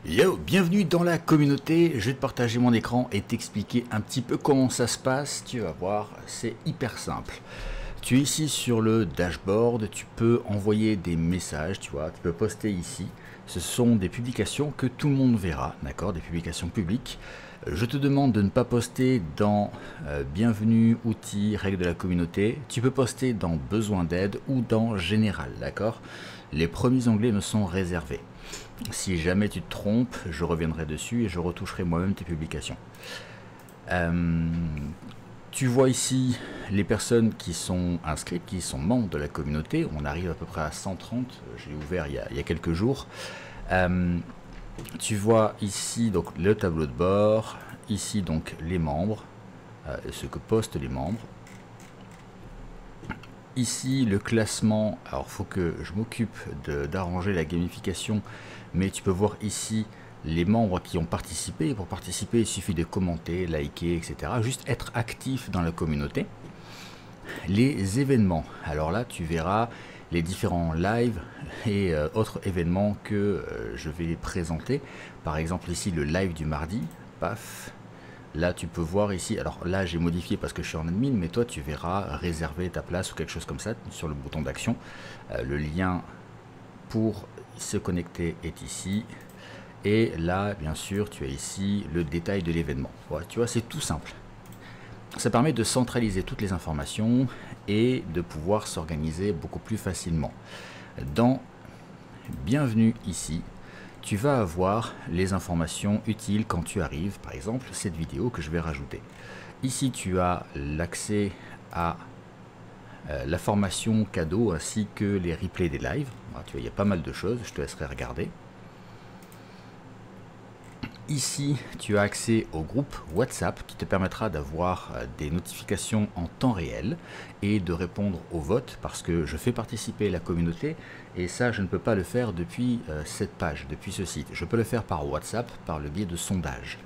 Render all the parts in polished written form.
Yo, bienvenue dans la communauté, je vais te partager mon écran et t'expliquer un petit peu comment ça se passe, tu vas voir, c'est hyper simple. Tu es ici sur le dashboard, tu peux envoyer des messages, tu vois, tu peux poster ici. Ce sont des publications que tout le monde verra, d'accord, des publications publiques. Je te demande de ne pas poster dans Bienvenue, outils, règles de la communauté. Tu peux poster dans Besoin d'aide ou dans Général, d'accord. Les premiers onglets me sont réservés. Si jamais tu te trompes, je reviendrai dessus et je retoucherai moi-même tes publications. Tu vois ici les personnes qui sont inscrites, qui sont membres de la communauté. On arrive à peu près à 130, je l'ai ouvert il y a quelques jours. Tu vois ici donc le tableau de bord, ici donc les membres, ce que postent les membres. Ici le classement, alors il faut que je m'occupe d'arranger la gamification, mais tu peux voir ici les membres qui ont participé. Et pour participer, il suffit de commenter, liker, etc. Juste être actif dans la communauté. Les événements, alors là tu verras les différents lives et autres événements que je vais présenter. Par exemple ici le live du mardi, paf. Là tu peux voir ici, alors là j'ai modifié parce que je suis en admin, mais toi tu verras réserver ta place ou quelque chose comme ça sur le bouton d'action. Le lien pour se connecter est ici. Et là bien sûr tu as ici le détail de l'événement. Voilà, tu vois, c'est tout simple. Ça permet de centraliser toutes les informations et de pouvoir s'organiser beaucoup plus facilement. Dans Bienvenue ici, tu vas avoir les informations utiles quand tu arrives, par exemple cette vidéo que je vais rajouter. Ici tu as l'accès à la formation cadeau ainsi que les replays des lives. Alors, tu vois, il y a pas mal de choses, je te laisserai regarder. Ici, tu as accès au groupe WhatsApp qui te permettra d'avoir des notifications en temps réel et de répondre aux votes parce que je fais participer la communauté et ça, je ne peux pas le faire depuis cette page, depuis ce site. Je peux le faire par WhatsApp, par le biais de sondages.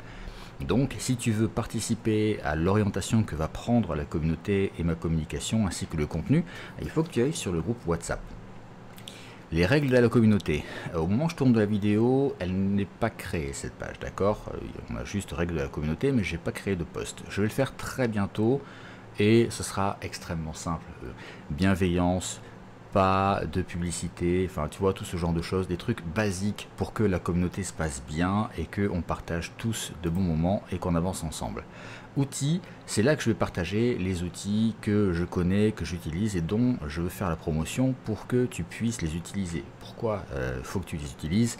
Donc, si tu veux participer à l'orientation que va prendre la communauté et ma communication ainsi que le contenu, il faut que tu ailles sur le groupe WhatsApp. Les règles de la communauté. Au moment où je tourne de la vidéo, elle n'est pas créée cette page, d'accord. On a juste règles de la communauté, mais j'ai pas créé de post. Je vais le faire très bientôt et ce sera extrêmement simple. Bienveillance, pas de publicité, enfin tu vois, tout ce genre de choses, des trucs basiques pour que la communauté se passe bien et qu'on partage tous de bons moments et qu'on avance ensemble. Outils, c'est là que je vais partager les outils que je connais, que j'utilise et dont je veux faire la promotion pour que tu puisses les utiliser. Pourquoi faut que tu les utilises?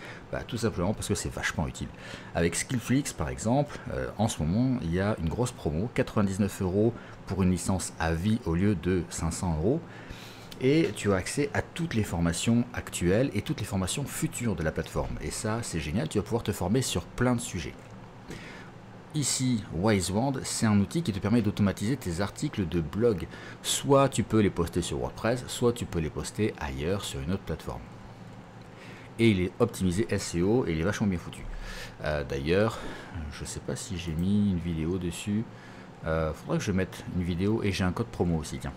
Tout simplement parce que c'est vachement utile. Avec Skillflix par exemple, en ce moment il y a une grosse promo, 99 € pour une licence à vie au lieu de 500 €. Et tu as accès à toutes les formations actuelles et toutes les formations futures de la plateforme. Et ça, c'est génial, tu vas pouvoir te former sur plein de sujets. Ici, WiseWand, c'est un outil qui te permet d'automatiser tes articles de blog. Soit tu peux les poster sur WordPress, soit tu peux les poster ailleurs sur une autre plateforme. Et il est optimisé SEO et il est vachement bien foutu. D'ailleurs, je ne sais pas si j'ai mis une vidéo dessus. Faudrait que je mette une vidéo et j'ai un code promo aussi, tiens.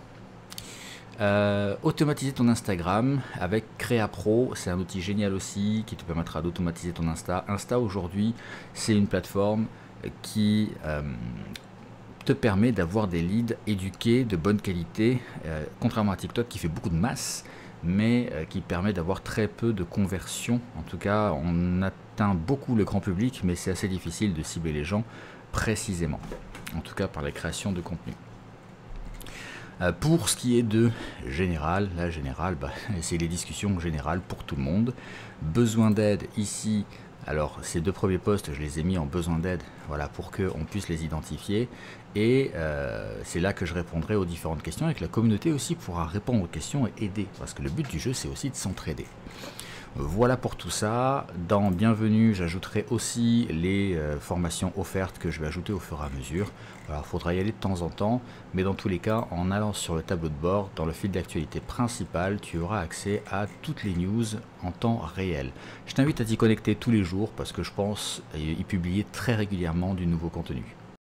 Automatiser ton Instagram avec Créa Pro, c'est un outil génial aussi qui te permettra d'automatiser ton Insta. Insta aujourd'hui, c'est une plateforme qui te permet d'avoir des leads éduqués de bonne qualité, contrairement à TikTok qui fait beaucoup de masse, mais qui permet d'avoir très peu de conversion. En tout cas, on atteint beaucoup le grand public, mais c'est assez difficile de cibler les gens précisément, en tout cas par la création de contenu. Pour ce qui est de Général, la Général, c'est les discussions générales pour tout le monde. Besoin d'aide ici, alors ces deux premiers posts, je les ai mis en besoin d'aide, voilà, pour qu'on puisse les identifier. Et c'est là que je répondrai aux différentes questions et que la communauté aussi pourra répondre aux questions et aider. Parce que le but du jeu, c'est aussi de s'entraider. Voilà pour tout ça. Dans Bienvenue, j'ajouterai aussi les formations offertes que je vais ajouter au fur et à mesure. Alors, il faudra y aller de temps en temps, mais dans tous les cas, en allant sur le tableau de bord, dans le fil d'actualité principal, tu auras accès à toutes les news en temps réel. Je t'invite à t'y connecter tous les jours parce que je pense y publier très régulièrement du nouveau contenu.